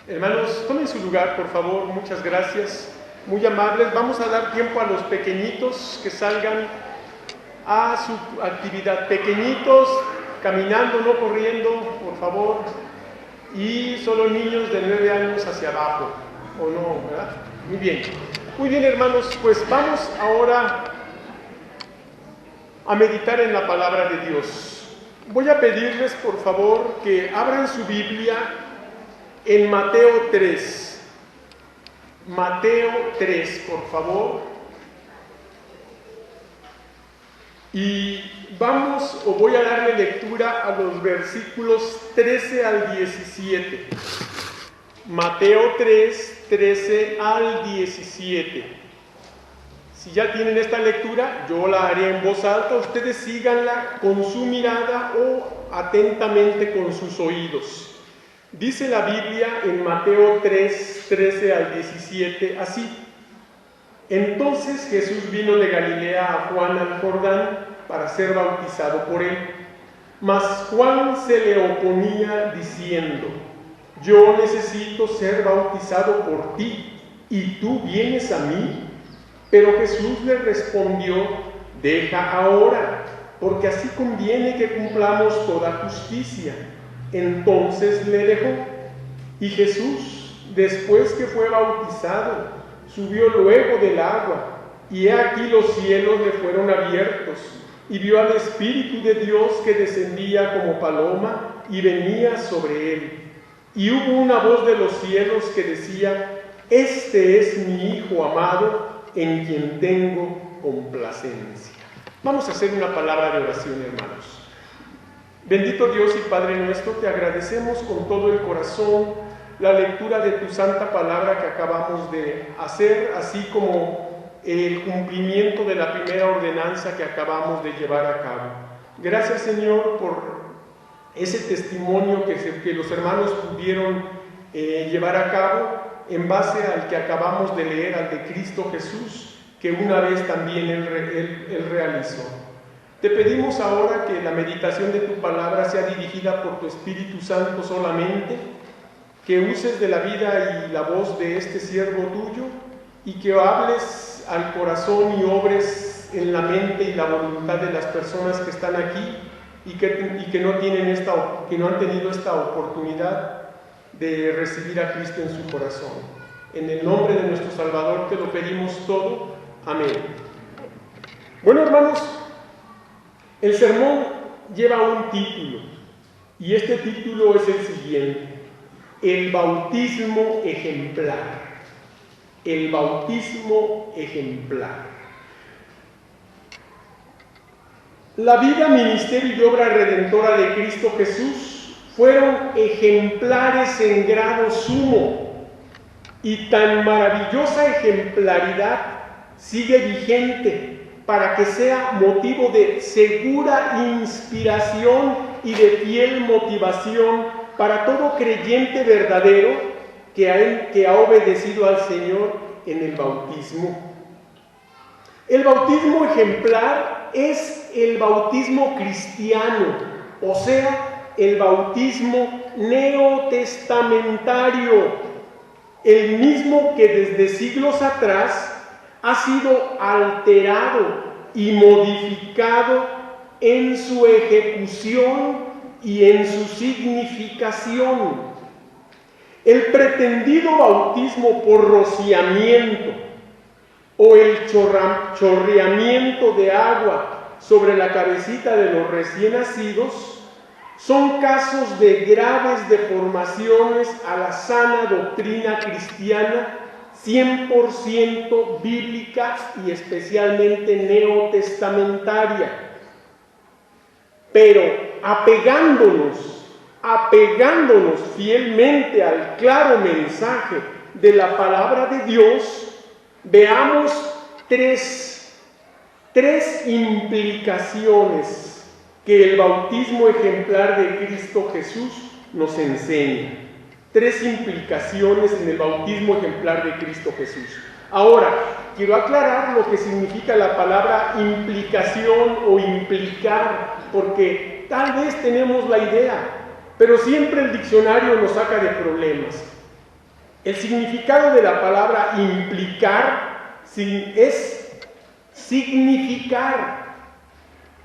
Hermanos, tomen su lugar, por favor, muchas gracias, muy amables. Vamos a dar tiempo a los pequeñitos que salgan a su actividad. Pequeñitos, caminando, no corriendo, por favor. Y solo niños de 9 años hacia abajo, ¿o no, verdad? Muy bien, hermanos, pues vamos ahora a meditar en la palabra de Dios. Voy a pedirles, por favor, que abran su Biblia en Mateo 3. Mateo 3, por favor. Y voy a darle lectura a los versículos 13 al 17. Mateo 3, 13 al 17. Si ya tienen esta lectura, yo la haré en voz alta, ustedes síganla con su mirada o atentamente con sus oídos. Dice la Biblia en Mateo 3, 13 al 17, así: Entonces Jesús vino de Galilea a Juan al Jordán para ser bautizado por él. Mas Juan se le oponía diciendo: Yo necesito ser bautizado por ti, ¿y tú vienes a mí? Pero Jesús le respondió: Deja ahora, porque así conviene que cumplamos toda justicia. Entonces le dejó. Y Jesús, después que fue bautizado, subió luego del agua, y he aquí los cielos le fueron abiertos, y vio al Espíritu de Dios que descendía como paloma y venía sobre él. Y hubo una voz de los cielos que decía: Este es mi Hijo amado, en quien tengo complacencia. Vamos a hacer una palabra de oración, hermanos. Bendito Dios y Padre nuestro, te agradecemos con todo el corazón la lectura de tu santa palabra que acabamos de hacer, así como el cumplimiento de la primera ordenanza que acabamos de llevar a cabo. Gracias, Señor, por ese testimonio que los hermanos pudieron llevar a cabo en base al que acabamos de leer, al de Cristo Jesús, que una vez también Él realizó. Te pedimos ahora que la meditación de tu palabra sea dirigida por tu Espíritu Santo solamente, que uses de la vida y la voz de este siervo tuyo y que hables al corazón y obres en la mente y la voluntad de las personas que están aquí y que no han tenido esta oportunidad de recibir a Cristo en su corazón. En el nombre de nuestro Salvador te lo pedimos todo. Amén. Bueno, hermanos, el sermón lleva un título, y este título es el siguiente: el bautismo ejemplar. El bautismo ejemplar. La vida, ministerio y obra redentora de Cristo Jesús fueron ejemplares en grado sumo, y tan maravillosa ejemplaridad sigue vigente para que sea motivo de segura inspiración y de fiel motivación para todo creyente verdadero que ha obedecido al Señor en el bautismo. El bautismo ejemplar es el bautismo cristiano, o sea, el bautismo neotestamentario, el mismo que desde siglos atrás ha sido alterado y modificado en su ejecución y en su significación. El pretendido bautismo por rociamiento o el chorreamiento de agua sobre la cabecita de los recién nacidos son casos de graves deformaciones a la sana doctrina cristiana 100% bíblica y especialmente neotestamentaria. Pero apegándonos fielmente al claro mensaje de la palabra de Dios, veamos tres implicaciones que el bautismo ejemplar de Cristo Jesús nos enseña. Tres implicaciones en el bautismo ejemplar de Cristo Jesús. Ahora, quiero aclarar lo que significa la palabra implicación o implicar, porque tal vez tenemos la idea, pero siempre el diccionario nos saca de problemas. El significado de la palabra implicar es significar,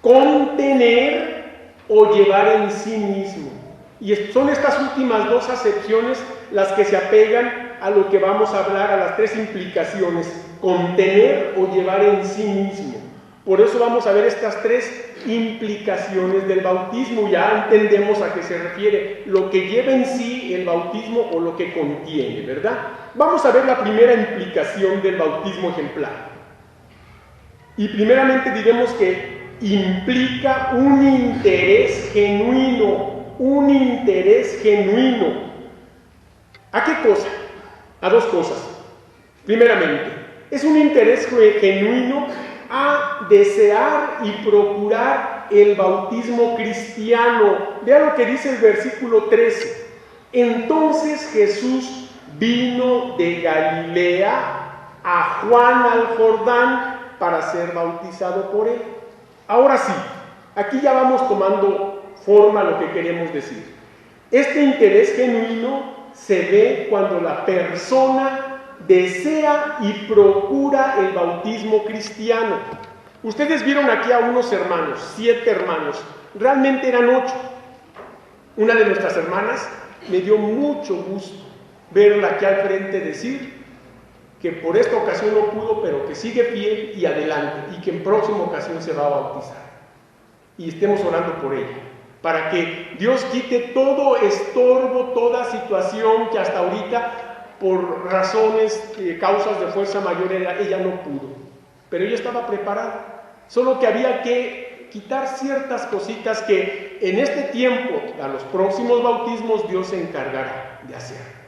contener o llevar en sí mismo. Y son estas últimas dos acepciones las que se apegan a lo que vamos a hablar, a las tres implicaciones: contener o llevar en sí mismo. Por eso vamos a ver estas tres implicaciones del bautismo. Ya entendemos a qué se refiere, lo que lleva en sí el bautismo o lo que contiene, ¿verdad? Vamos a ver la primera implicación del bautismo ejemplar. Y primeramente diremos que implica un interés genuino, un interés genuino. ¿A qué cosa? A dos cosas. Primeramente, es un interés genuino a desear y procurar el bautismo cristiano. Vea lo que dice el versículo 13. Entonces Jesús vino de Galilea a Juan al Jordán para ser bautizado por él. Ahora sí, aquí ya vamos tomando forma lo que queremos decir. Este interés genuino se ve cuando la persona desea y procura el bautismo cristiano. Ustedes vieron aquí a unos hermanos, 7 hermanos, realmente eran 8. Una de nuestras hermanas me dio mucho gusto verla aquí al frente decir que por esta ocasión no pudo, pero que sigue fiel y adelante, y que en próxima ocasión se va a bautizar. Y estemos orando por ella, para que Dios quite todo estorbo, toda situación que hasta ahorita, por razones, causas de fuerza mayor, ella no pudo. Pero ella estaba preparada, solo que había que quitar ciertas cositas que en este tiempo, a los próximos bautismos, Dios se encargará de hacer.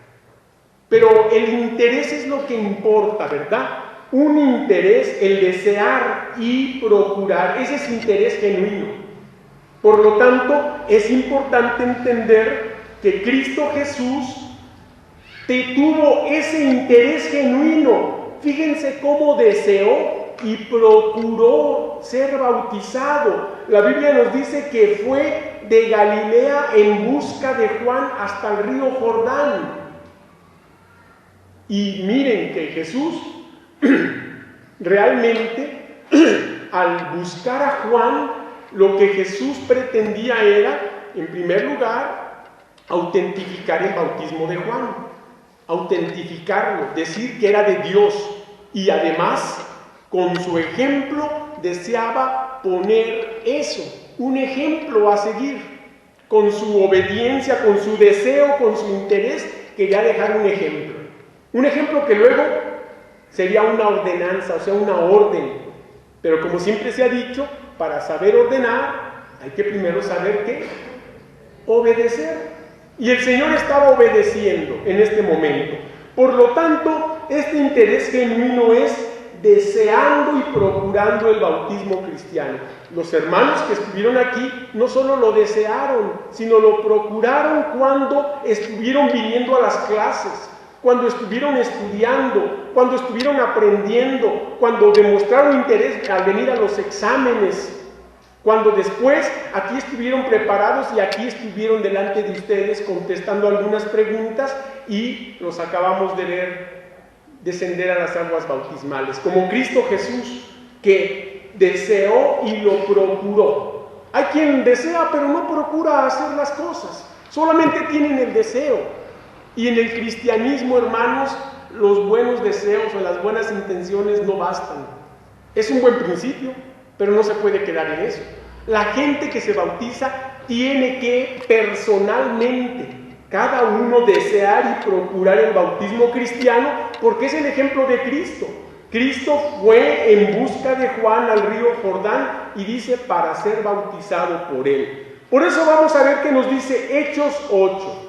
Pero el interés es lo que importa, ¿verdad? Un interés, el desear y procurar, ese es interés genuino. Por lo tanto, es importante entender que Cristo Jesús tuvo ese interés genuino. Fíjense cómo deseó y procuró ser bautizado. La Biblia nos dice que fue de Galilea en busca de Juan hasta el río Jordán. Y miren que Jesús realmente al buscar a Juan, lo que Jesús pretendía era, en primer lugar, autentificar el bautismo de Juan, autentificarlo, decir que era de Dios, y además, con su ejemplo, deseaba poner eso, un ejemplo a seguir. Con su obediencia, con su deseo, con su interés, quería dejar un ejemplo. Un ejemplo que luego sería una ordenanza, o sea, una orden. Pero como siempre se ha dicho, para saber ordenar, hay que primero saber qué, obedecer. Y el Señor estaba obedeciendo en este momento. Por lo tanto, este interés genuino es deseando y procurando el bautismo cristiano. Los hermanos que estuvieron aquí no solo lo desearon, sino lo procuraron cuando estuvieron viniendo a las clases, cuando estuvieron estudiando, cuando estuvieron aprendiendo, cuando demostraron interés al venir a los exámenes, cuando después aquí estuvieron preparados y aquí estuvieron delante de ustedes contestando algunas preguntas y los acabamos de ver descender a las aguas bautismales, como Cristo Jesús, que deseó y lo procuró. Hay quien desea pero no procura hacer las cosas, solamente tienen el deseo. Y en el cristianismo, hermanos, los buenos deseos o las buenas intenciones no bastan. Es un buen principio, pero no se puede quedar en eso. La gente que se bautiza tiene que personalmente, cada uno, desear y procurar el bautismo cristiano, porque es el ejemplo de Cristo. Cristo fue en busca de Juan al río Jordán y dice para ser bautizado por él. Por eso vamos a ver que nos dice Hechos 8.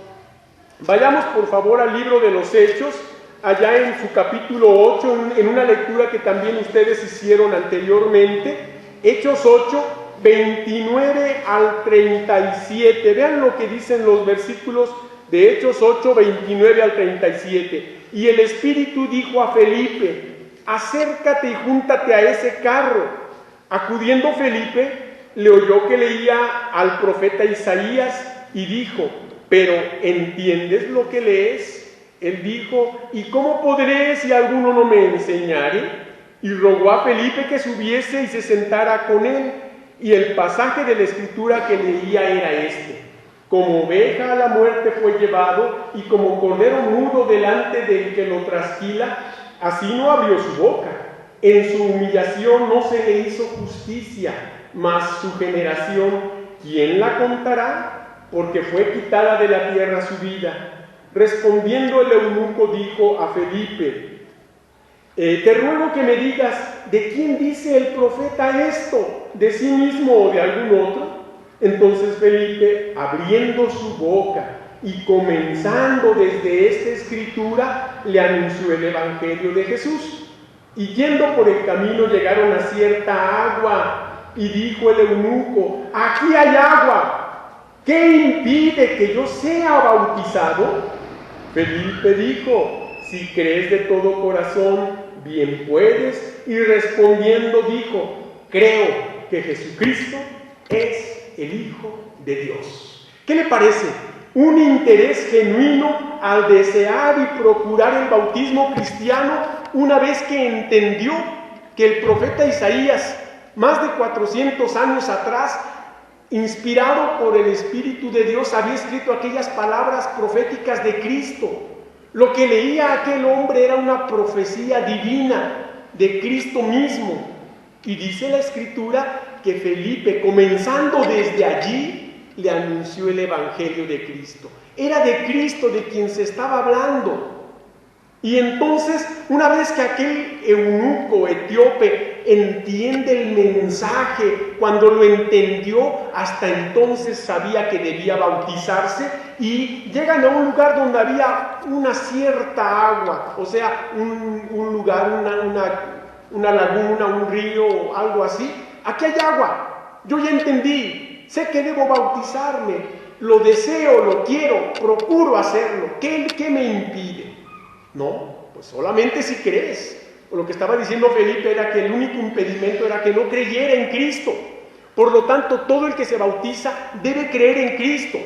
Vayamos por favor al libro de los Hechos, allá en su capítulo 8, en una lectura que también ustedes hicieron anteriormente. Hechos 8, 29 al 37. Vean lo que dicen los versículos de Hechos 8, 29 al 37. Y el Espíritu dijo a Felipe: acércate y júntate a ese carro. Acudiendo Felipe, le oyó que leía al profeta Isaías y dijo: ¿pero entiendes lo que lees? Él dijo: ¿y cómo podré si alguno no me enseñare? Y rogó a Felipe que subiese y se sentara con él. Y el pasaje de la Escritura que leía era este: como oveja a la muerte fue llevado, y como cordero mudo delante del que lo trasquila, así no abrió su boca. En su humillación no se le hizo justicia, mas su generación, ¿quién la contará? Porque fue quitada de la tierra su vida. Respondiendo el eunuco dijo a Felipe: te ruego que me digas, ¿de quién dice el profeta esto? ¿De sí mismo o de algún otro? Entonces Felipe, abriendo su boca y comenzando desde esta escritura, le anunció el evangelio de Jesús. Y yendo por el camino llegaron a cierta agua, y dijo el eunuco: aquí hay agua, ¿qué impide que yo sea bautizado? Felipe dijo: si crees de todo corazón, bien puedes. Y respondiendo dijo: creo que Jesucristo es el Hijo de Dios. ¿Qué le parece? Un interés genuino al desear y procurar el bautismo cristiano, una vez que entendió que el profeta Isaías, más de 400 años atrás, inspirado por el Espíritu de Dios, había escrito aquellas palabras proféticas de Cristo. Lo que leía aquel hombre era una profecía divina de Cristo mismo. Y dice la Escritura que Felipe, comenzando desde allí, le anunció el Evangelio de Cristo. Era de Cristo de quien se estaba hablando. Y entonces, una vez que aquel eunuco etíope entiende el mensaje, cuando lo entendió, hasta entonces sabía que debía bautizarse, y llegan a un lugar donde había una cierta agua, o sea, un lugar, una laguna, un río, algo así. Aquí hay agua, yo ya entendí, sé que debo bautizarme, lo deseo, lo quiero, procuro hacerlo. ¿Qué me impide? No, pues solamente si crees. Lo que estaba diciendo Felipe era que el único impedimento era que no creyera en Cristo. Por lo tanto, todo el que se bautiza debe creer en Cristo.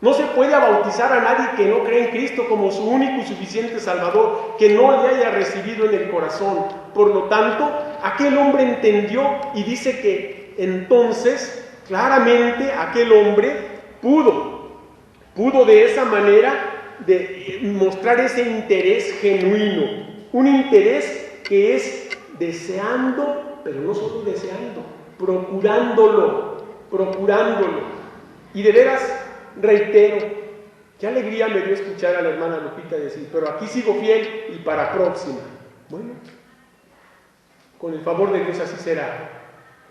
No se puede bautizar a nadie que no cree en Cristo como su único y suficiente Salvador, que no le haya recibido en el corazón. Por lo tanto, aquel hombre entendió, y dice que entonces, claramente, aquel hombre pudo de esa manera de mostrar ese interés genuino, un interés que es deseando, pero no solo deseando, procurándolo. Y de veras, reitero, qué alegría me dio escuchar a la hermana Lupita decir: pero aquí sigo fiel y para próxima. Bueno, con el favor de Dios así será.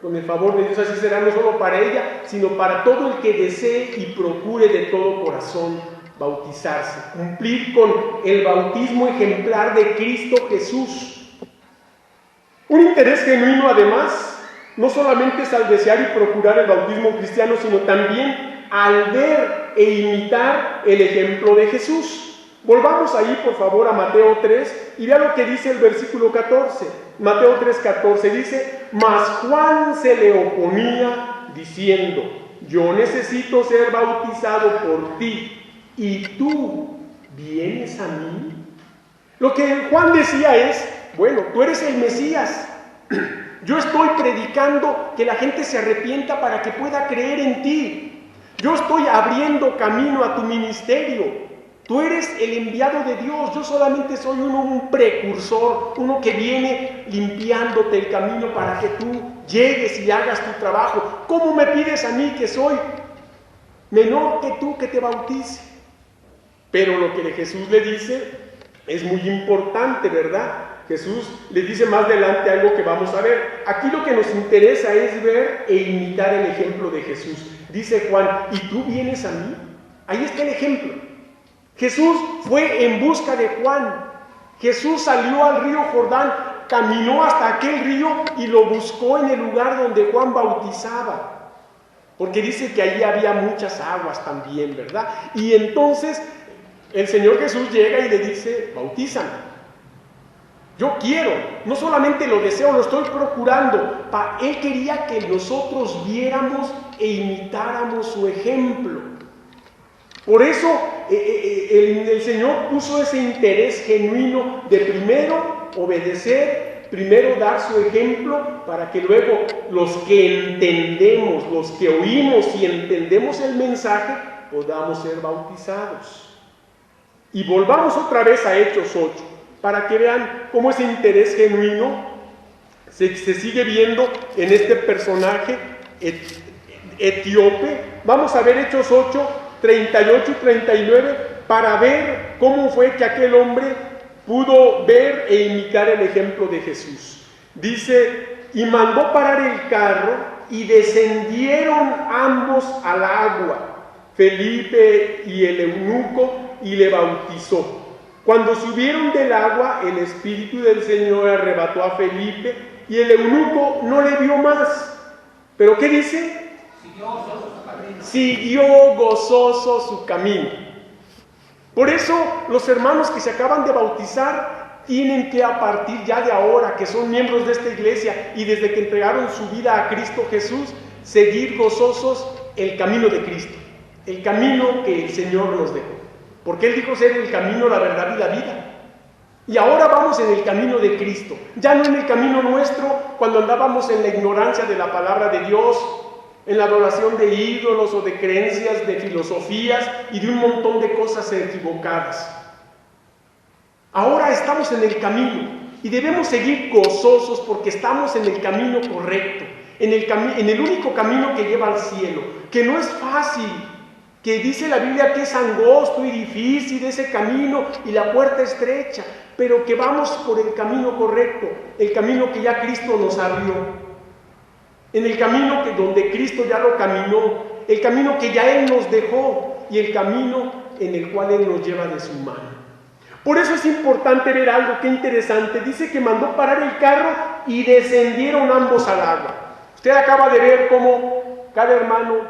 Con el favor de Dios así será, no solo para ella, sino para todo el que desee y procure de todo corazón bautizarse, cumplir con el bautismo ejemplar de Cristo Jesús. Un interés genuino, además, no solamente es al desear y procurar el bautismo cristiano, sino también al ver e imitar el ejemplo de Jesús. Volvamos ahí, por favor, a Mateo 3 y vea lo que dice el versículo 14. Mateo 3:14 dice: mas Juan se le oponía diciendo: yo necesito ser bautizado por ti, ¿y tú vienes a mí? Lo que Juan decía es: bueno, tú eres el Mesías. Yo estoy predicando que la gente se arrepienta para que pueda creer en ti. Yo estoy abriendo camino a tu ministerio. Tú eres el enviado de Dios. Yo solamente soy un precursor, uno que viene limpiándote el camino para que tú llegues y hagas tu trabajo. ¿Cómo me pides a mí, que soy menor que tú, que te bautice? Pero lo que Jesús le dice es muy importante, ¿verdad? Jesús le dice más adelante algo que vamos a ver. Aquí lo que nos interesa es ver e imitar el ejemplo de Jesús. Dice Juan: ¿y tú vienes a mí? Ahí está el ejemplo. Jesús fue en busca de Juan. Jesús salió al río Jordán, caminó hasta aquel río y lo buscó en el lugar donde Juan bautizaba. Porque dice que allí había muchas aguas también, ¿verdad? Y entonces el Señor Jesús llega y le dice: bautízame. Yo quiero, no solamente lo deseo, lo estoy procurando. Él quería que nosotros viéramos e imitáramos su ejemplo. Por eso el Señor puso ese interés genuino de primero obedecer, primero dar su ejemplo, para que luego los que entendemos, los que oímos y entendemos el mensaje, podamos ser bautizados. Y volvamos otra vez a Hechos 8, para que vean cómo ese interés genuino se sigue viendo en este personaje etíope. Vamos a ver Hechos 8, 38 y 39, para ver cómo fue que aquel hombre pudo ver e imitar el ejemplo de Jesús. Dice, y mandó parar el carro, y descendieron ambos al agua, Felipe y el eunuco, y le bautizó. Cuando subieron del agua, el Espíritu del Señor arrebató a Felipe, y el eunuco no le vio más. ¿Pero qué dice? Siguió gozoso su camino. Por eso los hermanos que se acaban de bautizar tienen que, a partir ya de ahora, que son miembros de esta iglesia y desde que entregaron su vida a Cristo Jesús, seguir gozosos el camino de Cristo, el camino que el Señor nos dejó. Porque Él dijo ser el camino, la verdad y la vida. Y ahora vamos en el camino de Cristo, ya no en el camino nuestro, cuando andábamos en la ignorancia de la palabra de Dios, en la adoración de ídolos o de creencias, de filosofías y de un montón de cosas equivocadas. Ahora estamos en el camino y debemos seguir gozosos porque estamos en el camino correcto, en el único camino que lleva al cielo, que no es fácil, que dice la Biblia que es angosto y difícil ese camino y la puerta estrecha, pero que vamos por el camino correcto, el camino que ya Cristo nos abrió. En el camino donde Cristo ya lo caminó, el camino que ya Él nos dejó y el camino en el cual Él nos lleva de su mano. Por eso es importante ver algo que interesante. Dice que mandó parar el carro y descendieron ambos al agua. Usted acaba de ver cómo cada hermano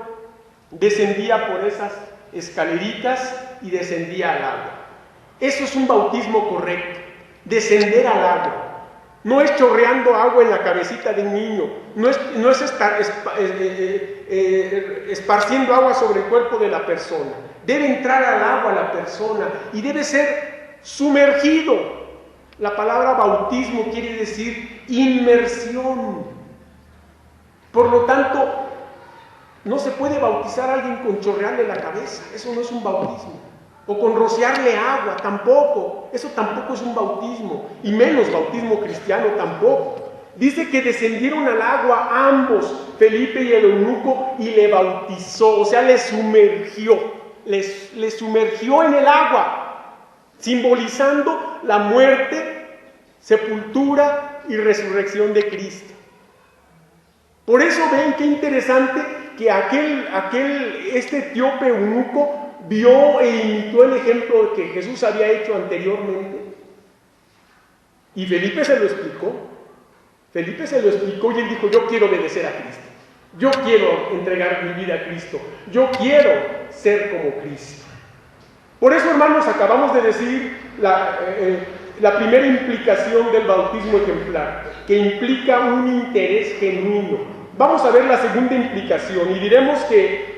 descendía por esas escaleritas y descendía al agua. Eso es un bautismo correcto, descender al agua. No es chorreando agua en la cabecita de un niño, no es esparciendo agua sobre el cuerpo de la persona. Debe entrar al agua la persona y debe ser sumergido. La palabra bautismo quiere decir inmersión. Por lo tanto, no se puede bautizar a alguien con chorrearle la cabeza, eso no es un bautismo. O con rociarle agua, tampoco. Eso tampoco es un bautismo. Y menos bautismo cristiano tampoco. Dice que descendieron al agua ambos, Felipe y el eunuco, y le bautizó. O sea, le sumergió. Le sumergió en el agua, simbolizando la muerte, sepultura y resurrección de Cristo. Por eso ven qué interesante que este etíope eunuco vio e imitó el ejemplo que Jesús había hecho anteriormente. Y Felipe se lo explicó. Y él dijo, yo quiero obedecer a Cristo. Yo quiero entregar mi vida a Cristo. Yo quiero ser como Cristo. Por eso, hermanos, acabamos de decir la primera implicación del bautismo ejemplar, que implica un interés genuino. Vamos a ver la segunda implicación y diremos que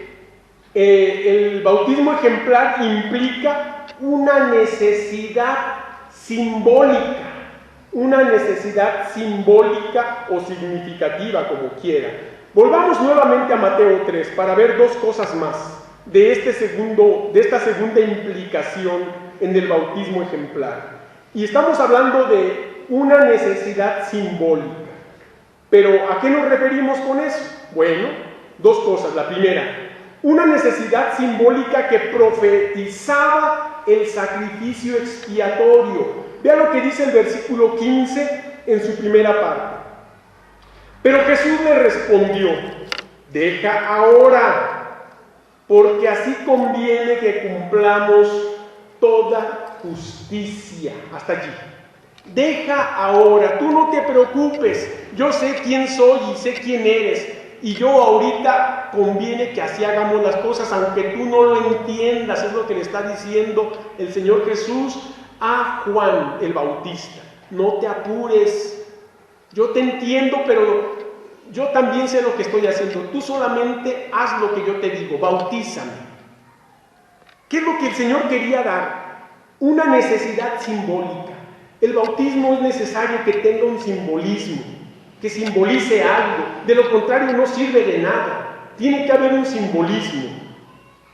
el bautismo ejemplar implica una necesidad simbólica o significativa, como quiera. Volvamos nuevamente a Mateo 3 para ver dos cosas más de esta segunda implicación en el bautismo ejemplar. Y estamos hablando de una necesidad simbólica. Pero ¿a qué nos referimos con eso? Bueno, dos cosas. La primera, una necesidad simbólica que profetizaba el sacrificio expiatorio. Vea lo que dice el versículo 15 en su primera parte. Pero Jesús le respondió, deja ahora, porque así conviene que cumplamos toda justicia. Hasta allí. Deja ahora, tú no te preocupes, yo sé quién soy y sé quién eres. Y yo ahorita conviene que así hagamos las cosas, aunque tú no lo entiendas. Es lo que le está diciendo el Señor Jesús a Juan el Bautista. No te apures, yo te entiendo, pero yo también sé lo que estoy haciendo. Tú solamente haz lo que yo te digo, bautízame. ¿Qué es lo que el Señor quería dar? Una necesidad simbólica. El bautismo es necesario que tenga un simbolismo, que simbolice algo. De lo contrario no sirve de nada. Tiene que haber un simbolismo.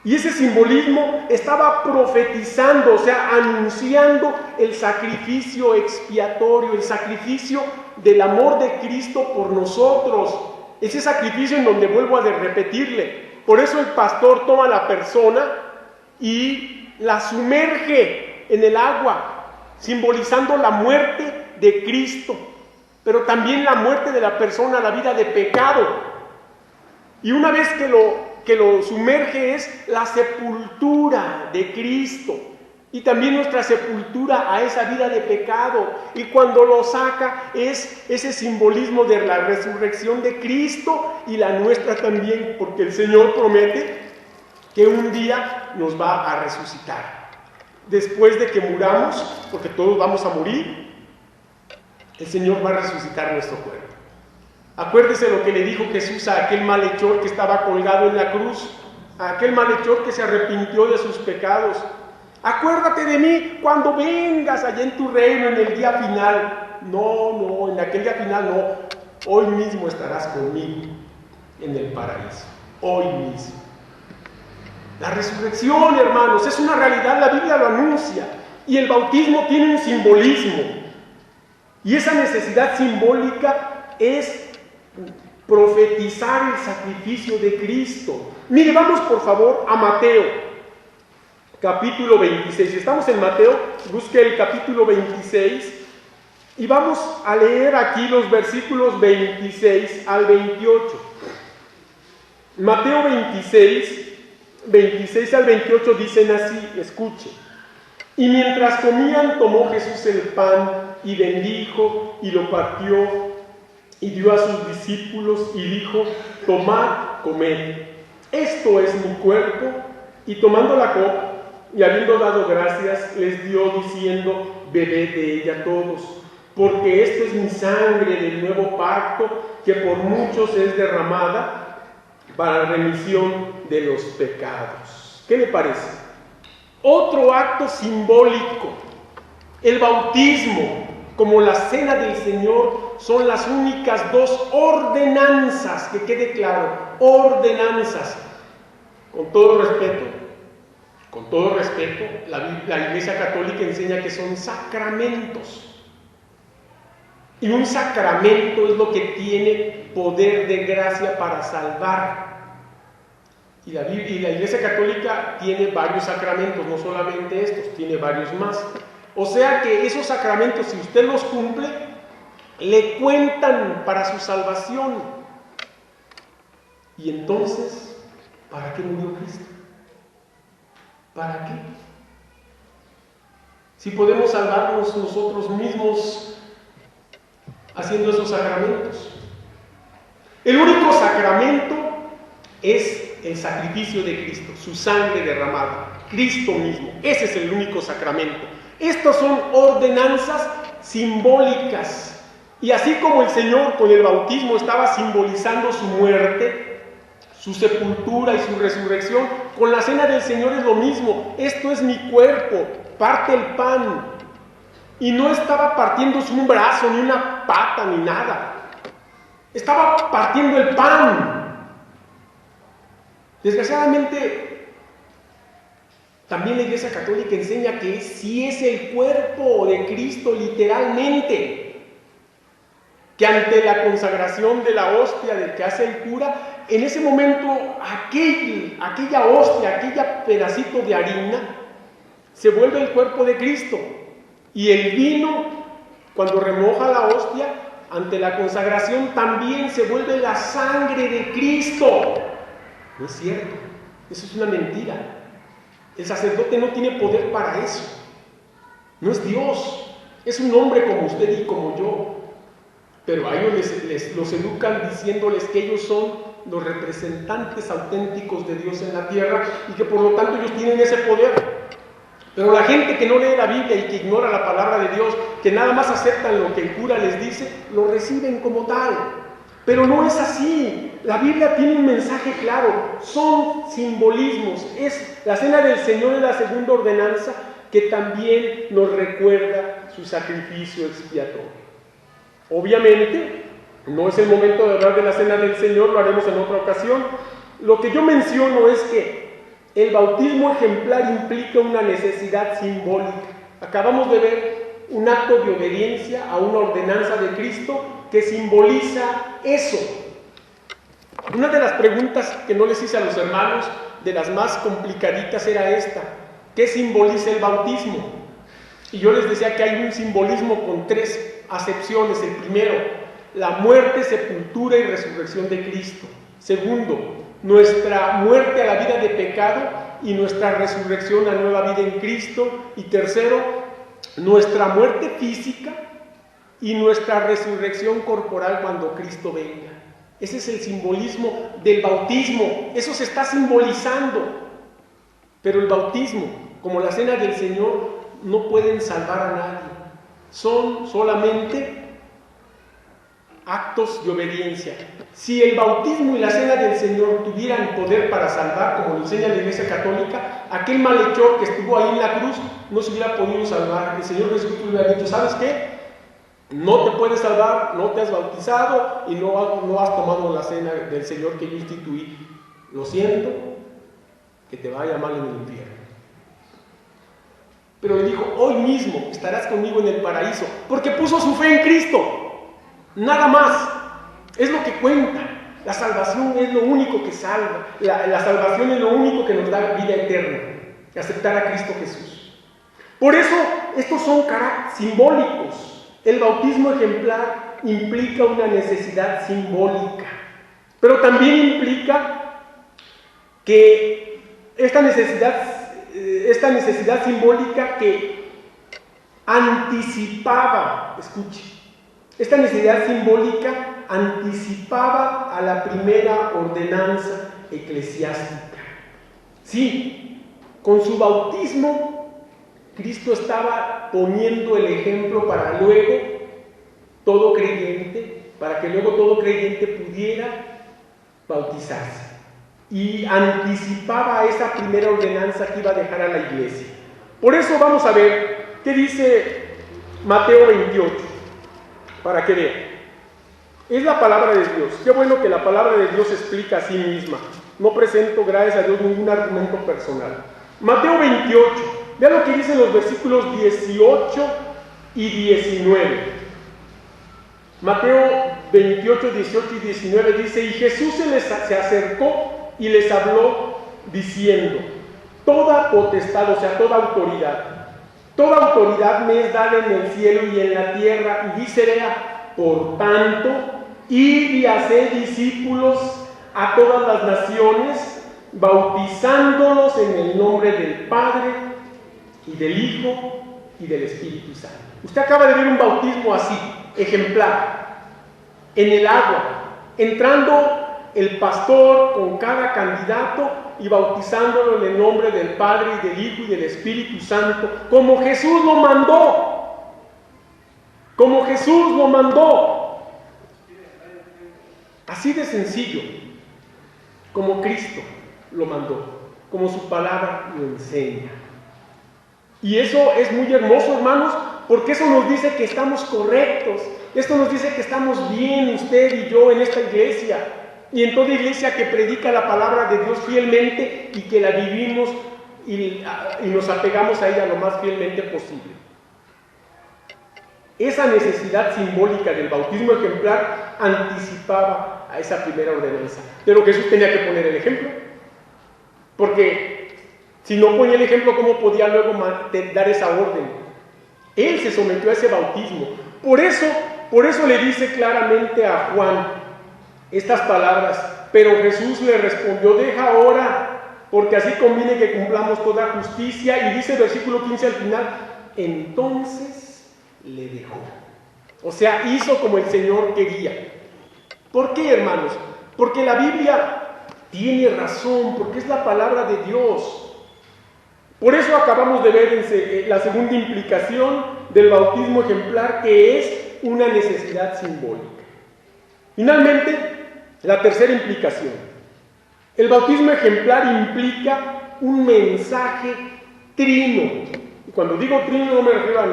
Y ese simbolismo estaba profetizando, o sea, anunciando el sacrificio expiatorio, el sacrificio del amor de Cristo por nosotros. Ese sacrificio en donde vuelvo a repetirle. Por eso el pastor toma a la persona y la sumerge en el agua, simbolizando la muerte de Cristo, pero también la muerte de la persona, la vida de pecado. Y una vez que lo sumerge es la sepultura de Cristo y también nuestra sepultura a esa vida de pecado. Y cuando lo saca es ese simbolismo de la resurrección de Cristo y la nuestra también, porque el Señor promete que un día nos va a resucitar. Después de que muramos, porque todos vamos a morir, el Señor va a resucitar nuestro cuerpo. Acuérdese lo que le dijo Jesús a aquel malhechor que estaba colgado en la cruz, a aquel malhechor que se arrepintió de sus pecados. Acuérdate de mí cuando vengas allá en tu reino en el día final. No, en aquel día final no. Hoy mismo estarás conmigo en el paraíso. Hoy mismo. La resurrección, hermanos, es una realidad, la Biblia lo anuncia. Y el bautismo tiene un simbolismo. Y esa necesidad simbólica es profetizar el sacrificio de Cristo. Mire, vamos por favor a Mateo, capítulo 26. Si estamos en Mateo, busque el capítulo 26 y vamos a leer aquí los versículos 26 al 28. Mateo 26 al 28 dicen así, escuche. Y mientras comían, tomó Jesús el pan y bendijo y lo partió y dio a sus discípulos y dijo: tomad, comed, esto es mi cuerpo. Y tomando la copa y habiendo dado gracias, les dio diciendo: bebed de ella todos, porque esto es mi sangre del nuevo pacto, que por muchos es derramada para remisión de los pecados. ¿Qué le parece? Otro acto simbólico. El bautismo, como la cena del Señor, son las únicas dos ordenanzas, que quede claro, ordenanzas. Con todo respeto, la Iglesia Católica enseña que son sacramentos. Y un sacramento es lo que tiene poder de gracia para salvar. Y la Iglesia Católica tiene varios sacramentos, no solamente estos, tiene varios más. O sea que esos sacramentos, si usted los cumple, le cuentan para su salvación. Y entonces, ¿para qué murió Cristo? ¿Para qué? Si podemos salvarnos nosotros mismos haciendo esos sacramentos. El único sacramento es el sacrificio de Cristo, su sangre derramada, Cristo mismo. Ese es el único sacramento. Estas son ordenanzas simbólicas. Y así como el Señor con el bautismo estaba simbolizando su muerte, su sepultura y su resurrección, con la cena del Señor es lo mismo. Esto es mi cuerpo, parte el pan. Y no estaba partiéndose un brazo, ni una pata, ni nada. Estaba partiendo el pan. Desgraciadamente, también la Iglesia Católica enseña que sí es el cuerpo de Cristo literalmente, que ante la consagración de la hostia del que hace el cura, en ese momento aquella hostia, aquel pedacito de harina, se vuelve el cuerpo de Cristo. Y el vino, cuando remoja la hostia, ante la consagración también se vuelve la sangre de Cristo. No es cierto, eso es una mentira. El sacerdote no tiene poder para eso. No es Dios, es un hombre como usted y como yo. Pero a ellos los educan diciéndoles que ellos son los representantes auténticos de Dios en la tierra y que por lo tanto ellos tienen ese poder. Pero la gente que no lee la Biblia y que ignora la palabra de Dios, que nada más aceptan lo que el cura les dice, lo reciben como tal. Pero no es así. La Biblia tiene un mensaje claro, son simbolismos. La cena del Señor es la segunda ordenanza que también nos recuerda su sacrificio expiatorio. Obviamente, no es el momento de hablar de la cena del Señor, lo haremos en otra ocasión. Lo que yo menciono es que el bautismo ejemplar implica una necesidad simbólica. Acabamos de ver un acto de obediencia a una ordenanza de Cristo que simboliza eso. Una de las preguntas que no les hice a los hermanos, de las más complicaditas, era esta: ¿qué simboliza el bautismo? Y yo les decía que hay un simbolismo con 3 acepciones. El primero, la muerte, sepultura y resurrección de Cristo. Segundo, nuestra muerte a la vida de pecado y nuestra resurrección a nueva vida en Cristo. Y tercero, nuestra muerte física y nuestra resurrección corporal cuando Cristo venga. Ese es el simbolismo del bautismo, eso se está simbolizando. Pero el bautismo, como la cena del Señor, no pueden salvar a nadie. Son solamente actos de obediencia. Si el bautismo y la cena del Señor tuvieran poder para salvar, como lo enseña la Iglesia Católica, aquel malhechor que estuvo ahí en la cruz no se hubiera podido salvar. El Señor Jesucristo le hubiera dicho: ¿sabes qué? No te puedes salvar, no te has bautizado y no has tomado la cena del Señor que yo instituí. Lo siento, que te vaya mal en el infierno. Pero le dijo: hoy mismo estarás conmigo en el paraíso, porque puso su fe en Cristo. Nada más. Es lo que cuenta. La salvación es lo único que salva. La salvación es lo único que nos da vida eterna. Aceptar a Cristo Jesús. Por eso, estos son simbólicos. El bautismo ejemplar implica una necesidad simbólica. Pero también implica que esta necesidad simbólica que anticipaba, escuche, esta necesidad simbólica anticipaba a la primera ordenanza eclesiástica. Sí, con su bautismo Cristo estaba poniendo el ejemplo para que luego todo creyente pudiera bautizarse. Y anticipaba esa primera ordenanza que iba a dejar a la iglesia. Por eso vamos a ver qué dice Mateo 28, para que vean. Es la palabra de Dios. Qué bueno que la palabra de Dios explica a sí misma. No presento, gracias a Dios, ningún argumento personal. Mateo 28, vean lo que dicen los versículos 18 y 19. Mateo 28, 18 y 19 dice: y Jesús se acercó y les habló diciendo: toda potestad, o sea, toda autoridad me es dada en el cielo y en la tierra. Y dice: por tanto, id y haced discípulos a todas las naciones, bautizándolos en el nombre del Padre y del Hijo y del Espíritu Santo. Usted acaba de ver un bautismo así, ejemplar, en el agua, entrando el pastor con cada candidato y bautizándolo en el nombre del Padre y del Hijo y del Espíritu Santo, como Jesús lo mandó. Como Jesús lo mandó. Así de sencillo, como Cristo lo mandó, como su palabra lo enseña. Y eso es muy hermoso, hermanos, porque eso nos dice que estamos correctos. Esto nos dice que estamos bien, usted y yo, en esta iglesia. Y en toda iglesia que predica la palabra de Dios fielmente y que la vivimos y nos apegamos a ella lo más fielmente posible. Esa necesidad simbólica del bautismo ejemplar anticipaba a esa primera ordenanza. Pero Jesús tenía que poner el ejemplo. Porque si no ponía el ejemplo, ¿cómo podía luego dar esa orden? Él se sometió a ese bautismo. Por eso le dice claramente a Juan estas palabras: pero Jesús le respondió: deja ahora, porque así conviene que cumplamos toda justicia. Y dice el versículo 15 al final: entonces le dejó. O sea, hizo como el Señor quería. ¿Por qué, hermanos? Porque la Biblia tiene razón, porque es la palabra de Dios. Por eso acabamos de ver la segunda implicación del bautismo ejemplar, que es una necesidad simbólica. Finalmente, La tercera implicación. El bautismo ejemplar implica un mensaje trino. Y cuando digo trino no me refiero a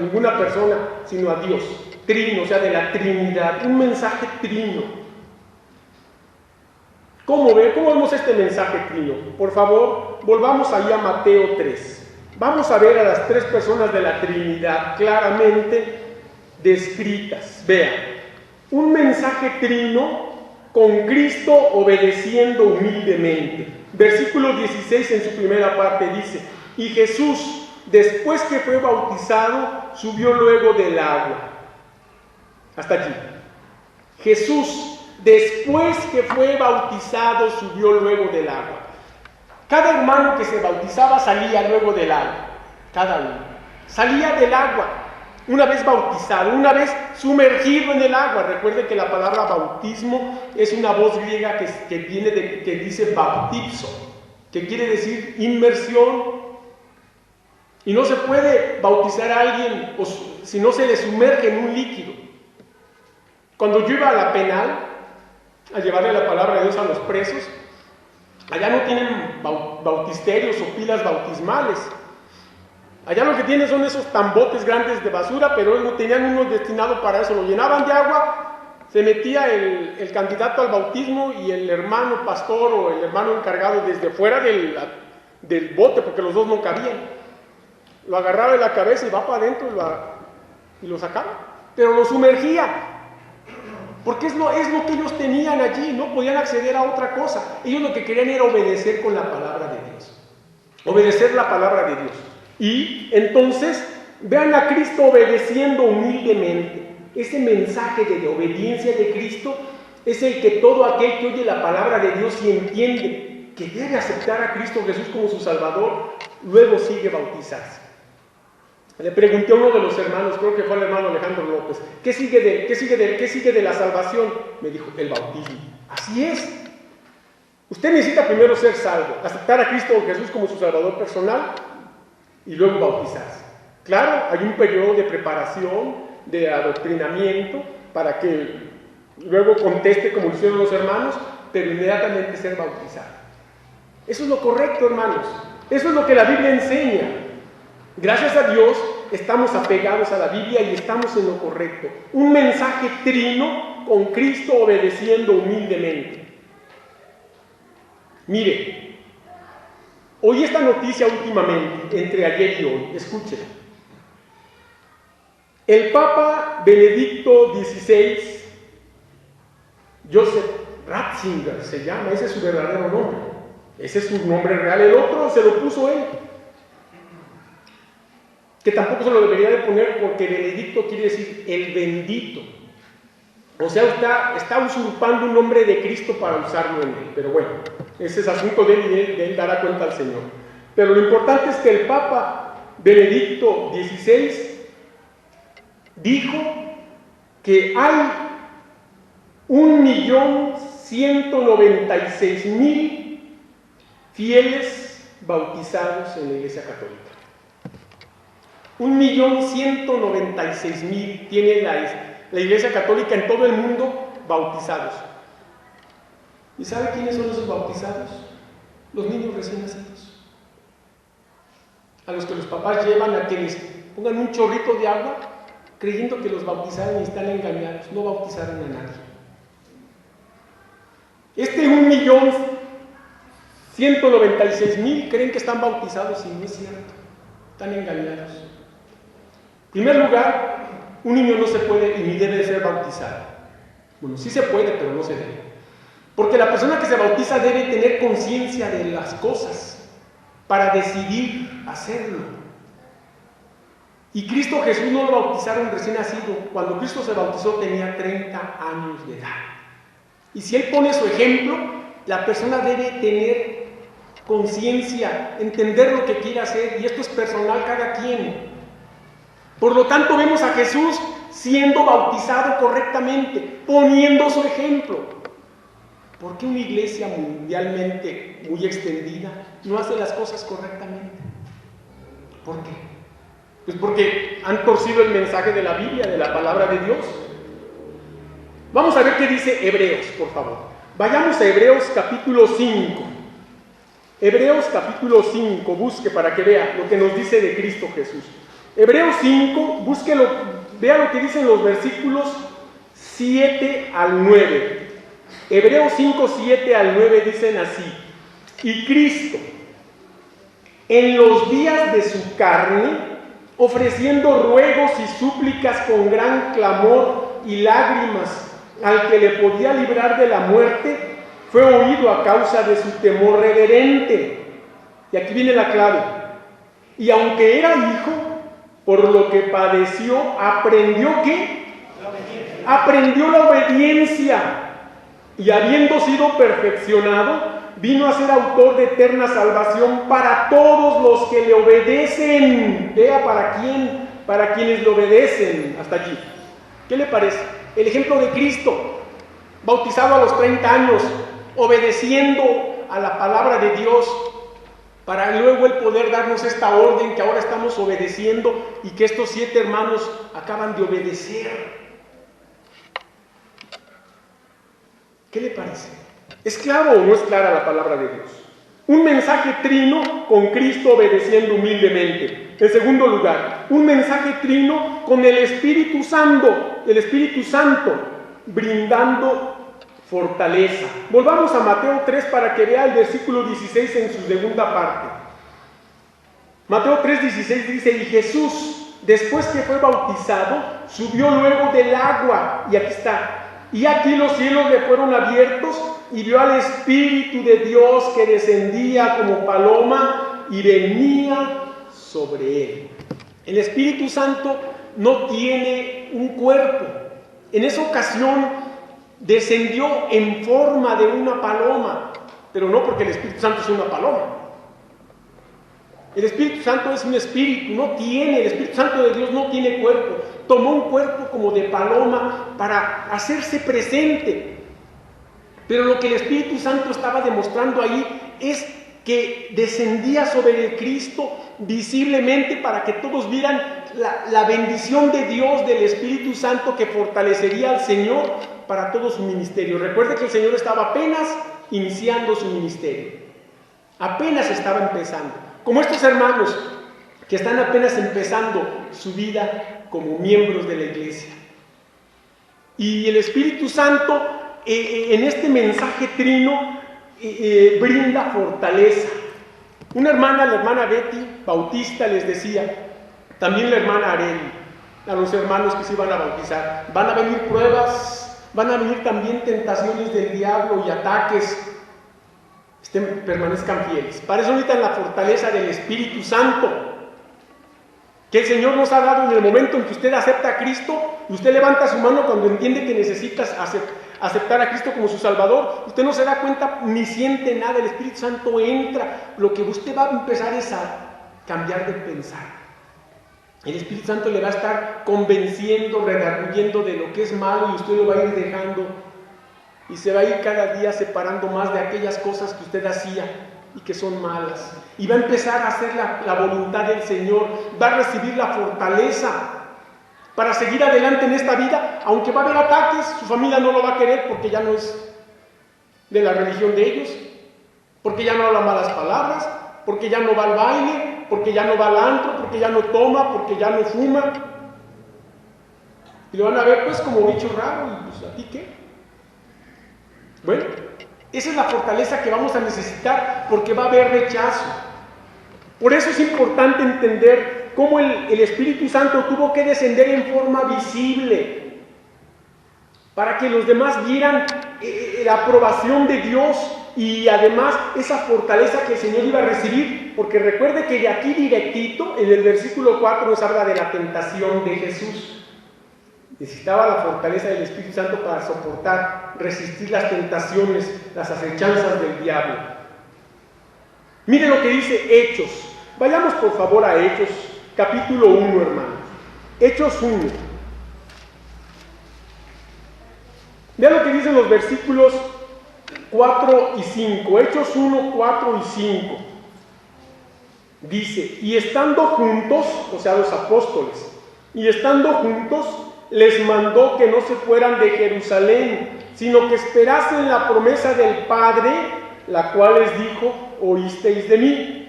ninguna persona, sino a Dios. Trino, o sea, de la Trinidad. Un mensaje trino. ¿Cómo vemos este mensaje trino? Por favor, volvamos ahí a Mateo 3. Vamos a ver a las tres personas de la Trinidad claramente descritas. Vean, un mensaje trino con Cristo obedeciendo humildemente. Versículo 16 en su primera parte dice: y Jesús, después que fue bautizado, subió luego del agua. Hasta allí. Jesús, después que fue bautizado, subió luego del agua. Cada hermano que se bautizaba salía luego del agua. Cada uno. Salía del agua. Una vez bautizado, una vez sumergido en el agua. Recuerde que la palabra bautismo es una voz griega que dice baptizo, que quiere decir inmersión. Y no se puede bautizar a alguien si no se le sumerge en un líquido. Cuando yo iba a la penal a llevarle la palabra de Dios a los presos, allá no tienen bautisterios o pilas bautismales. Allá lo que tienen son esos tambotes grandes de basura, pero ellos tenían uno destinado para eso. Lo llenaban de agua, se metía el candidato al bautismo y el hermano pastor o el hermano encargado desde fuera del bote, porque los dos no cabían. Lo agarraba de la cabeza y va para adentro y lo sacaba. Pero lo sumergía, porque es lo que ellos tenían allí, no podían acceder a otra cosa. Ellos lo que querían era obedecer con la palabra de Dios. Obedecer la palabra de Dios. Y entonces vean a Cristo obedeciendo humildemente. Ese mensaje de obediencia de Cristo es el que todo aquel que oye la palabra de Dios y entiende que debe aceptar a Cristo Jesús como su Salvador, luego sigue bautizarse. Le pregunté a uno de los hermanos, creo que fue el hermano Alejandro López, ¿qué sigue de la salvación? Me dijo, el bautismo. Así es. Usted necesita primero ser salvo, aceptar a Cristo Jesús como su Salvador personal y luego bautizarse. Claro, hay un periodo de preparación, de adoctrinamiento, para que luego conteste como lo hicieron los hermanos, pero inmediatamente ser bautizado. Eso es lo correcto, hermanos. Eso es lo que la Biblia enseña. Gracias a Dios estamos apegados a la Biblia y estamos en lo correcto. Un mensaje trino con Cristo obedeciendo humildemente. Mire, oí esta noticia últimamente, entre ayer y hoy. Escuchen. El Papa Benedicto XVI, Joseph Ratzinger se llama, ese es su verdadero nombre. Ese es su nombre real. El otro se lo puso él, que tampoco se lo debería de poner porque Benedicto quiere decir el bendito. O sea, está usurpando un nombre de Cristo para usarlo en él. Pero bueno, ese es asunto de él y de él dará cuenta al Señor. Pero lo importante es que el Papa Benedicto XVI dijo que hay 1.196.000 fieles bautizados en la Iglesia Católica. 1.196.000 tiene la Iglesia Católica en todo el mundo bautizados. ¿Y sabe quiénes son esos bautizados? Los niños recién nacidos, a los que los papás llevan a que les pongan un chorrito de agua creyendo que los bautizaron y están engañados. No bautizaron a nadie. Este 1.196.000 creen que están bautizados y no es cierto. Están engañados. En primer lugar, un niño no se puede ni debe ser bautizado. Bueno, sí se puede, pero no se debe. Porque la persona que se bautiza debe tener conciencia de las cosas para decidir hacerlo. Y Cristo Jesús no lo bautizaron recién nacido. Cuando Cristo se bautizó tenía 30 años de edad. Y si Él pone su ejemplo, la persona debe tener conciencia, entender lo que quiere hacer, y esto es personal cada quien. Por lo tanto, vemos a Jesús siendo bautizado correctamente, poniendo su ejemplo. ¿Por qué una iglesia mundialmente muy extendida no hace las cosas correctamente? ¿Por qué? Pues porque han torcido el mensaje de la Biblia, de la palabra de Dios. Vamos a ver qué dice Hebreos, por favor. Vayamos a Hebreos capítulo 5. Hebreos capítulo 5, busque para que vea lo que nos dice de Cristo Jesús. Hebreos 5, búsquelo, vea lo que dicen los versículos 7 al 9. Hebreos 5, 7 al 9 dicen así: y Cristo, en los días de su carne, ofreciendo ruegos y súplicas con gran clamor y lágrimas al que le podía librar de la muerte, fue oído a causa de su temor reverente. Y aquí viene la clave. Y aunque era hijo, por lo que padeció, aprendió ¿qué? Aprendió la obediencia. Y habiendo sido perfeccionado, vino a ser autor de eterna salvación para todos los que le obedecen. Vea para quién, para quienes le obedecen. Hasta allí. ¿Qué le parece? El ejemplo de Cristo, bautizado a los 30 años, obedeciendo a la palabra de Dios, para luego el poder darnos esta orden que ahora estamos obedeciendo y que estos 7 hermanos acaban de obedecer. ¿Qué le parece? ¿Es claro o no es clara la palabra de Dios? Un mensaje trino con Cristo obedeciendo humildemente. En segundo lugar, un mensaje trino con el Espíritu Santo, brindando fortaleza. Volvamos a Mateo 3 para que vea el versículo 16 en su segunda parte. Mateo 3:16 dice: y Jesús, después que fue bautizado, subió luego del agua, y aquí está, y aquí los cielos le fueron abiertos, y vio al Espíritu de Dios que descendía como paloma y venía sobre él. El Espíritu Santo no tiene un cuerpo. En esa ocasión descendió en forma de una paloma, pero no porque el Espíritu Santo es una paloma. El Espíritu Santo es un espíritu, el Espíritu Santo de Dios no tiene cuerpo. Tomó un cuerpo como de paloma para hacerse presente. Pero lo que el Espíritu Santo estaba demostrando ahí es que descendía sobre el Cristo visiblemente para que todos vieran la bendición de Dios, del Espíritu Santo, que fortalecería al Señor para todo su ministerio. Recuerde que el Señor estaba apenas iniciando su ministerio. Apenas estaba empezando. Como estos hermanos que están apenas empezando su vida como miembros de la iglesia. Y el Espíritu Santo en este mensaje trino brinda fortaleza. Una hermana, la hermana Betty Bautista, les decía, también la hermana Areli, a los hermanos que se iban a bautizar: van a venir pruebas, van a venir también tentaciones del diablo y ataques. Permanezcan fieles. Para eso necesitan la fortaleza del Espíritu Santo, que el Señor nos ha dado en el momento en que usted acepta a Cristo. Y usted levanta su mano cuando entiende que necesitas aceptar a Cristo como su Salvador. Usted no se da cuenta ni siente nada. El Espíritu Santo entra. Lo que usted va a empezar es a cambiar de pensar. El Espíritu Santo le va a estar convenciendo, redarguyendo de lo que es malo, y usted lo va a ir dejando. Y se va a ir cada día separando más de aquellas cosas que usted hacía y que son malas. Y va a empezar a hacer la voluntad del Señor. Va a recibir la fortaleza para seguir adelante en esta vida, aunque va a haber ataques. Su familia no lo va a querer porque ya no es de la religión de ellos, porque ya no habla malas palabras, porque ya no va al baile, porque ya no va al antro, porque ya no toma, porque ya no fuma. Y lo van a ver pues como bicho raro. Y pues, ¿a ti qué? Bueno, esa es la fortaleza que vamos a necesitar, porque va a haber rechazo. Por eso es importante entender cómo el Espíritu Santo tuvo que descender en forma visible, para que los demás vieran la aprobación de Dios y además esa fortaleza que el Señor iba a recibir. Porque recuerde que de aquí directito, en el versículo 4 nos habla de la tentación de Jesús. Necesitaba la fortaleza del Espíritu Santo para soportar, resistir las tentaciones, las acechanzas del diablo. Mire lo que dice Hechos. Vayamos por favor a Hechos, capítulo 1, hermanos. Hechos 1. Vean lo que dicen los versículos 4 y 5. Hechos 1, 4 y 5. Dice: y estando juntos, o sea los apóstoles, y estando juntos, les mandó que no se fueran de Jerusalén, sino que esperasen la promesa del Padre, la cual les dijo: oísteis de mí.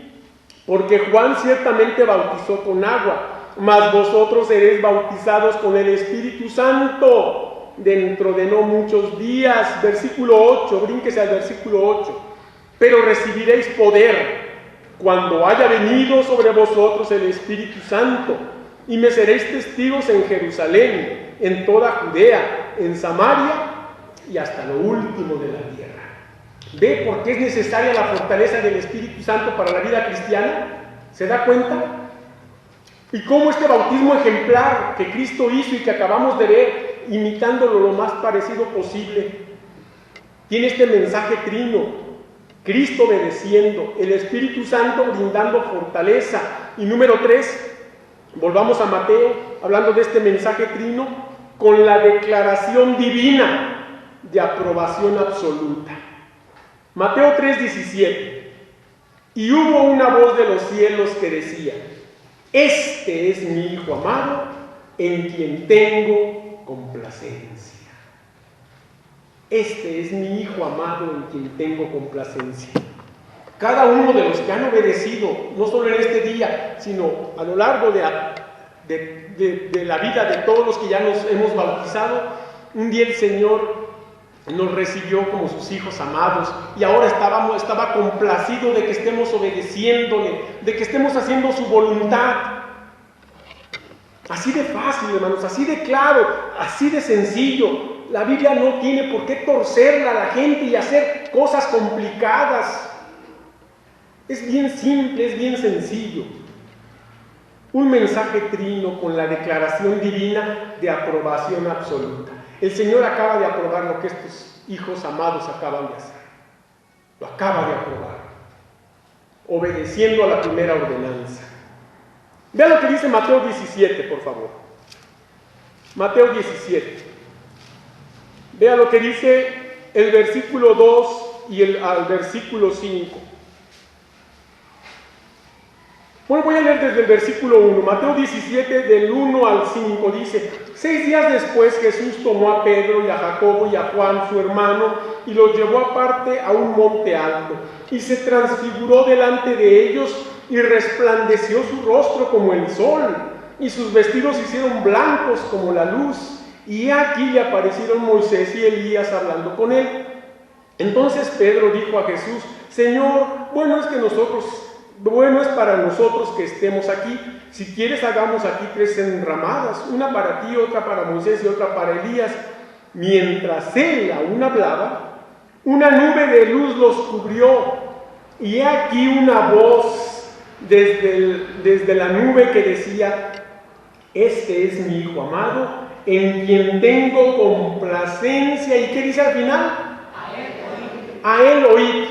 Porque Juan ciertamente bautizó con agua, mas vosotros seréis bautizados con el Espíritu Santo dentro de no muchos días. Versículo 8, brínquese al versículo 8. Pero recibiréis poder cuando haya venido sobre vosotros el Espíritu Santo, y me seréis testigos en Jerusalén, en toda Judea, en Samaria y hasta lo último de la tierra. ¿Ve por qué es necesaria la fortaleza del Espíritu Santo para la vida cristiana? ¿Se da cuenta? Y cómo este bautismo ejemplar que Cristo hizo y que acabamos de ver, imitándolo lo más parecido posible, tiene este mensaje trino: Cristo obedeciendo, el Espíritu Santo brindando fortaleza. Y número 3, volvamos a Mateo, hablando de este mensaje trino, con la declaración divina de aprobación absoluta. Mateo 3:17. Y hubo una voz de los cielos que decía: este es mi Hijo amado, en quien tengo complacencia. Este es mi Hijo amado, en quien tengo complacencia. Cada uno de los que han obedecido, no solo en este día, sino a lo largo de la vida de todos los que ya nos hemos bautizado, un día el Señor nos recibió como sus hijos amados, y ahora estaba complacido de que estemos obedeciéndole, de que estemos haciendo su voluntad. Así de fácil, hermanos, así de claro, así de sencillo. La Biblia no tiene por qué torcerla a la gente y hacer cosas complicadas. Es bien simple, es bien sencillo. Un mensaje trino con la declaración divina de aprobación absoluta. El Señor acaba de aprobar lo que estos hijos amados acaban de hacer. Lo acaba de aprobar, obedeciendo a la primera ordenanza. Vea lo que dice Mateo 17, por favor. Mateo 17. Vea lo que dice el versículo 2 y al versículo 5. Bueno, voy a leer desde el versículo 1. Mateo 17, del 1 al 5, dice: 6 días después Jesús tomó a Pedro y a Jacobo y a Juan, su hermano, y los llevó aparte a un monte alto, y se transfiguró delante de ellos, y resplandeció su rostro como el sol, y sus vestidos se hicieron blancos como la luz. Y aquí le aparecieron Moisés y Elías hablando con él. Entonces Pedro dijo a Jesús: Señor, bueno es para nosotros que estemos aquí. Si quieres, hagamos aquí 3 enramadas, una para ti, otra para Moisés y otra para Elías. Mientras él aún hablaba, una nube de luz los cubrió, y aquí una voz desde la nube que decía: este es mi Hijo amado, en quien tengo complacencia. ¿Y qué dice al final? A él oíd.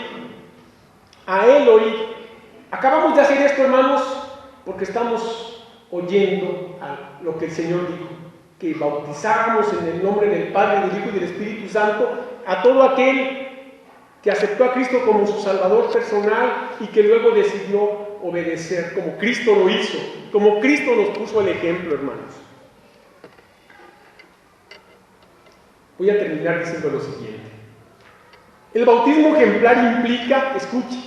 A él oíd. Acabamos de hacer esto, hermanos, porque estamos oyendo a lo que el Señor dijo: que bautizáramos en el nombre del Padre, del Hijo y del Espíritu Santo a todo aquel que aceptó a Cristo como su Salvador personal y que luego decidió obedecer como Cristo lo hizo, como Cristo nos puso el ejemplo, hermanos. Voy a terminar diciendo lo siguiente. El bautismo ejemplar implica, escuche,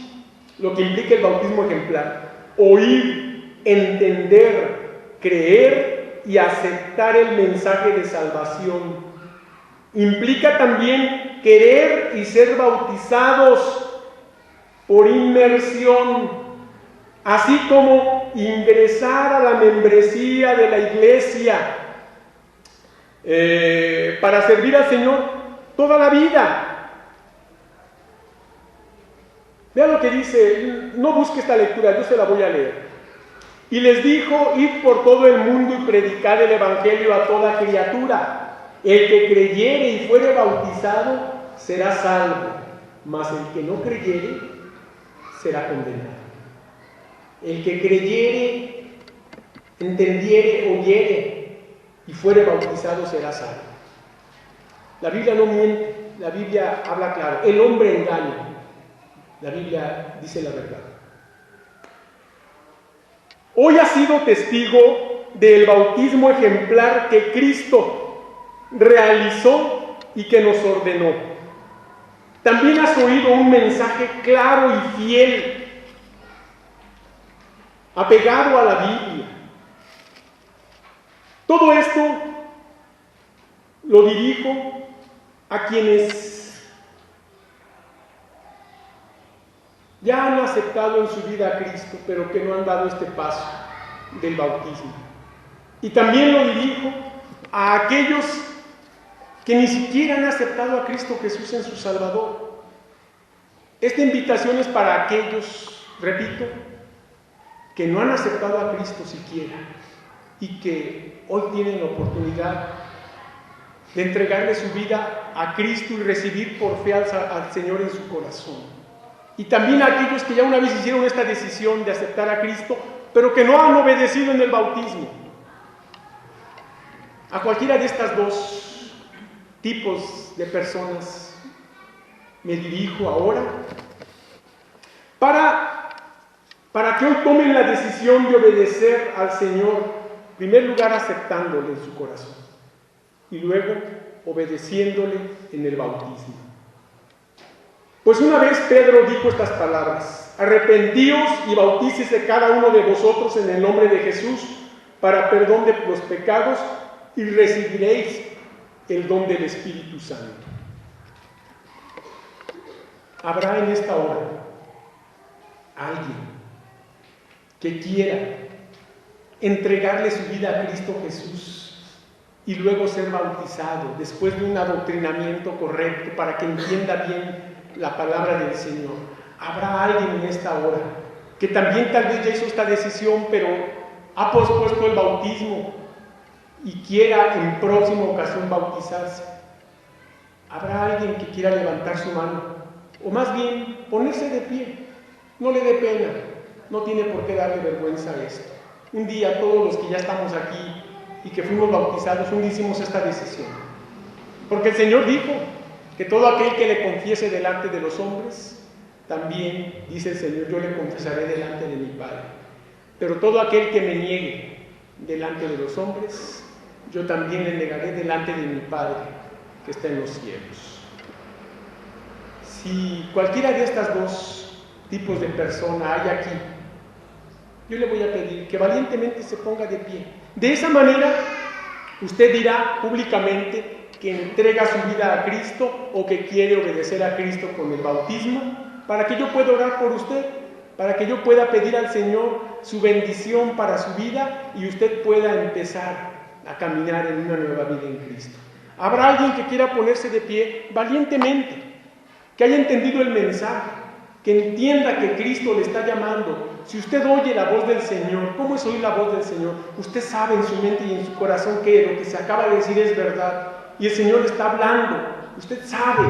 lo que implica el bautismo ejemplar: oír, entender, creer y aceptar el mensaje de salvación. Implica también querer y ser bautizados por inmersión, así como ingresar a la membresía de la iglesia para servir al Señor toda la vida. Vea lo que dice, no busque esta lectura, yo se la voy a leer. Y les dijo: id por todo el mundo y predicad el evangelio a toda criatura. El que creyere y fuere bautizado será salvo, mas el que no creyere será condenado. El que creyere, entendiere, oyere y fuere bautizado será salvo. La Biblia no miente, la Biblia habla claro. El hombre engaña, la Biblia dice la verdad. Hoy has sido testigo del bautismo ejemplar que Cristo realizó y que nos ordenó. También has oído un mensaje claro y fiel, apegado a la Biblia. Todo esto lo dirijo a quienes ya han aceptado en su vida a Cristo, pero que no han dado este paso del bautismo. Y también lo dirijo a aquellos que ni siquiera han aceptado a Cristo Jesús en su Salvador. Esta invitación es para aquellos, repito, que no han aceptado a Cristo siquiera y que hoy tienen la oportunidad de entregarle su vida a Cristo y recibir por fe al Señor en su corazón. Y también a aquellos que ya una vez hicieron esta decisión de aceptar a Cristo, pero que no han obedecido en el bautismo. A cualquiera de estas dos tipos de personas me dirijo ahora para que hoy tomen la decisión de obedecer al Señor, en primer lugar aceptándole en su corazón y luego obedeciéndole en el bautismo. Pues una vez Pedro dijo estas palabras: arrepentíos y bautícese cada uno de vosotros en el nombre de Jesús para perdón de los pecados y recibiréis el don del Espíritu Santo. ¿Habrá en esta hora alguien que quiera entregarle su vida a Cristo Jesús y luego ser bautizado después de un adoctrinamiento correcto para que entienda bien la palabra del Señor? ¿Habrá alguien en esta hora que también tal vez ya hizo esta decisión, pero ha pospuesto el bautismo y quiera en próxima ocasión bautizarse? ¿Habrá alguien que quiera levantar su mano? O más bien, ponerse de pie. No le dé pena, no tiene por qué darle vergüenza a esto. Un día todos los que ya estamos aquí y que fuimos bautizados, un día hicimos esta decisión. Porque el Señor dijo que todo aquel que le confiese delante de los hombres, también, dice el Señor, yo le confesaré delante de mi Padre. Pero todo aquel que me niegue delante de los hombres, yo también le negaré delante de mi Padre que está en los cielos. Si cualquiera de estas dos tipos de persona hay aquí, yo le voy a pedir que valientemente se ponga de pie. De esa manera, usted dirá públicamente que entrega su vida a Cristo o que quiere obedecer a Cristo con el bautismo, para que yo pueda orar por usted, para que yo pueda pedir al Señor su bendición para su vida y usted pueda empezar a caminar en una nueva vida en Cristo. ¿Habrá alguien que quiera ponerse de pie valientemente, que haya entendido el mensaje, que entienda que Cristo le está llamando? Si usted oye la voz del Señor, ¿cómo es oír la voz del Señor? Usted sabe en su mente y en su corazón que lo que se acaba de decir es verdad y el Señor le está hablando. Usted sabe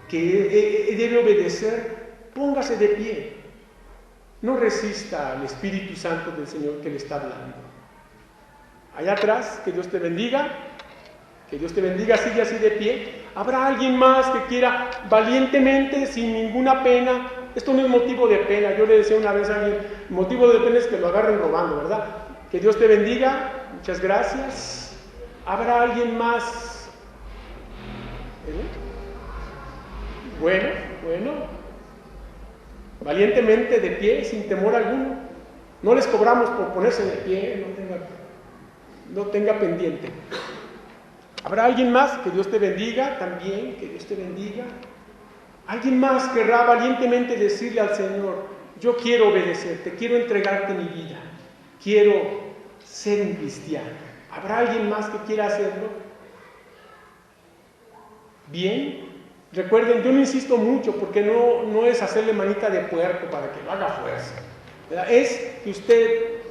que debe obedecer. Póngase de pie. No resista al Espíritu Santo del Señor que le está hablando. Allá atrás, que Dios te bendiga. Que Dios te bendiga, sigue así de pie. ¿Habrá alguien más que quiera valientemente, sin ninguna pena? Esto no es motivo de pena. Yo le decía una vez a alguien, motivo de pena es que lo agarren robando, ¿verdad? Que Dios te bendiga, muchas gracias. ¿Habrá alguien más? Bueno. Valientemente de pie, sin temor alguno. No les cobramos por ponerse de pie, no tenga pendiente. ¿Habrá alguien más? Que Dios te bendiga también, que Dios te bendiga. ¿Alguien más querrá valientemente decirle al Señor: yo quiero obedecerte, quiero entregarte mi vida, quiero ser un cristiano? ¿Habrá alguien más que quiera hacerlo? Bien, recuerden, yo no insisto mucho porque no es hacerle manita de puerco para que lo haga fuerza, ¿verdad? Es que usted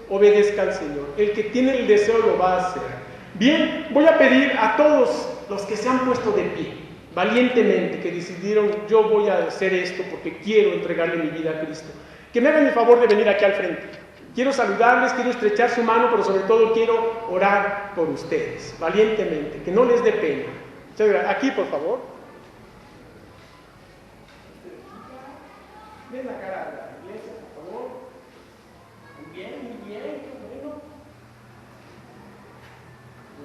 obedezca al Señor. El que tiene el deseo lo va a hacer. Bien, voy a pedir a todos los que se han puesto de pie, valientemente, que decidieron: yo voy a hacer esto porque quiero entregarle mi vida a Cristo, que me hagan el favor de venir aquí al frente. Quiero saludarles, quiero estrechar su mano, pero sobre todo quiero orar por ustedes, valientemente, que no les dé pena. Muchas gracias. Aquí, por favor. Ven la cara de la iglesia, por favor. Muy bien, qué bueno.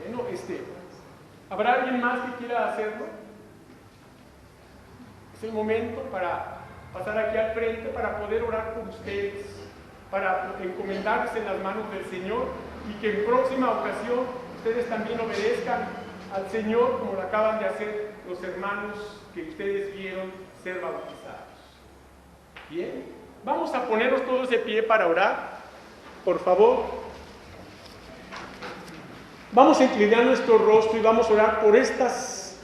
Bueno, ¿habrá alguien más que quiera hacerlo? Es el momento para pasar aquí al frente, para poder orar por ustedes, para encomendarse en las manos del Señor y que en próxima ocasión ustedes también obedezcan al Señor como lo acaban de hacer los hermanos que ustedes vieron ser bautizados. Bien, vamos a ponernos todos de pie para orar, por favor. Vamos a inclinar nuestro rostro y vamos a orar por estas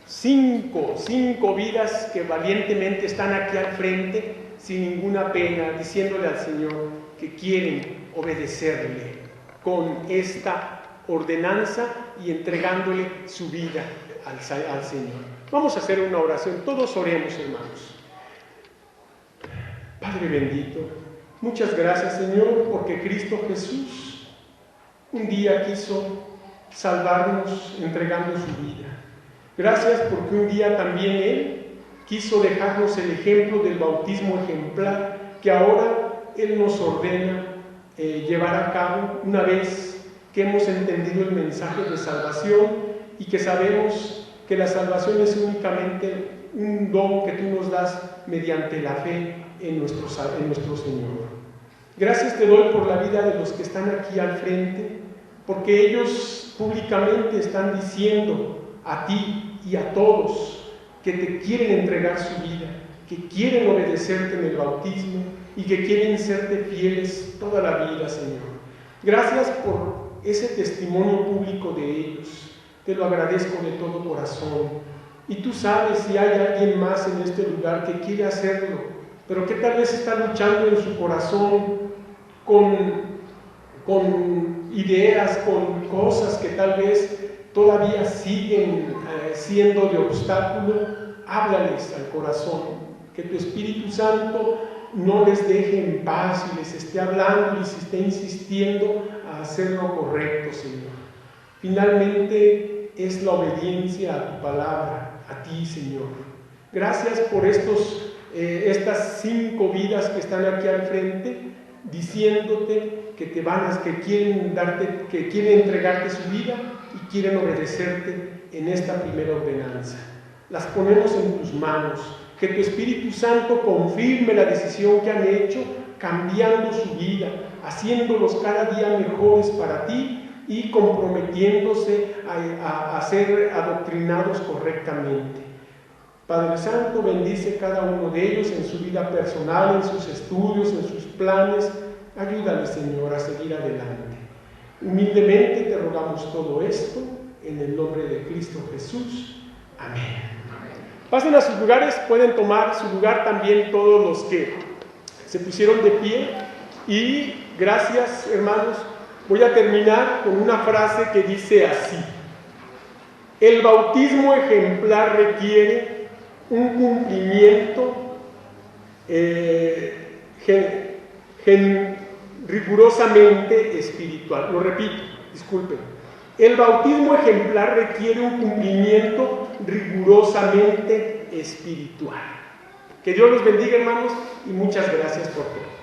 cinco vidas que valientemente están aquí al frente, sin ninguna pena, diciéndole al Señor que quieren obedecerle con esta ordenanza y entregándole su vida al Señor. Vamos a hacer una oración, todos oremos, hermanos. Padre bendito, muchas gracias, Señor, porque Cristo Jesús un día quiso salvarnos entregando su vida. Gracias porque un día también Él quiso dejarnos el ejemplo del bautismo ejemplar que ahora Él nos ordena llevar a cabo una vez que hemos entendido el mensaje de salvación y que sabemos que la salvación es únicamente un don que tú nos das mediante la fe en nuestro Señor. Gracias te doy por la vida de los que están aquí al frente, porque ellos públicamente están diciendo a ti y a todos que te quieren entregar su vida, que quieren obedecerte en el bautismo y que quieren serte fieles toda la vida, Señor. Gracias por ese testimonio público de ellos. Te lo agradezco de todo corazón. Y tú sabes si hay alguien más en este lugar que quiere hacerlo, pero que tal vez está luchando en su corazón con ideas, con cosas que tal vez todavía siguen siendo de obstáculo. Háblales al corazón, que tu Espíritu Santo no les deje en paz y les esté hablando y les esté insistiendo a hacer lo correcto, Señor. Finalmente es la obediencia a tu palabra, a ti, Señor. Gracias por estas 5 vidas que están aquí al frente, diciéndote que quieren entregarte su vida y quieren obedecerte en esta primera ordenanza. Las ponemos en tus manos, que tu Espíritu Santo confirme la decisión que han hecho, cambiando su vida, haciéndolos cada día mejores para ti y comprometiéndose a ser adoctrinados correctamente. Padre Santo, bendice cada uno de ellos en su vida personal, en sus estudios, en sus planes. Ayúdale, Señor, a seguir adelante. Humildemente te rogamos todo esto en el nombre de Cristo Jesús. Amén. Pasen a sus lugares, pueden tomar su lugar también todos los que se pusieron de pie. Y gracias, hermanos, voy a terminar con una frase que dice así: el bautismo ejemplar requiere un cumplimiento rigurosamente espiritual. Lo repito, disculpen. El bautismo ejemplar requiere un cumplimiento rigurosamente espiritual. Que Dios los bendiga, hermanos, y muchas gracias por todo.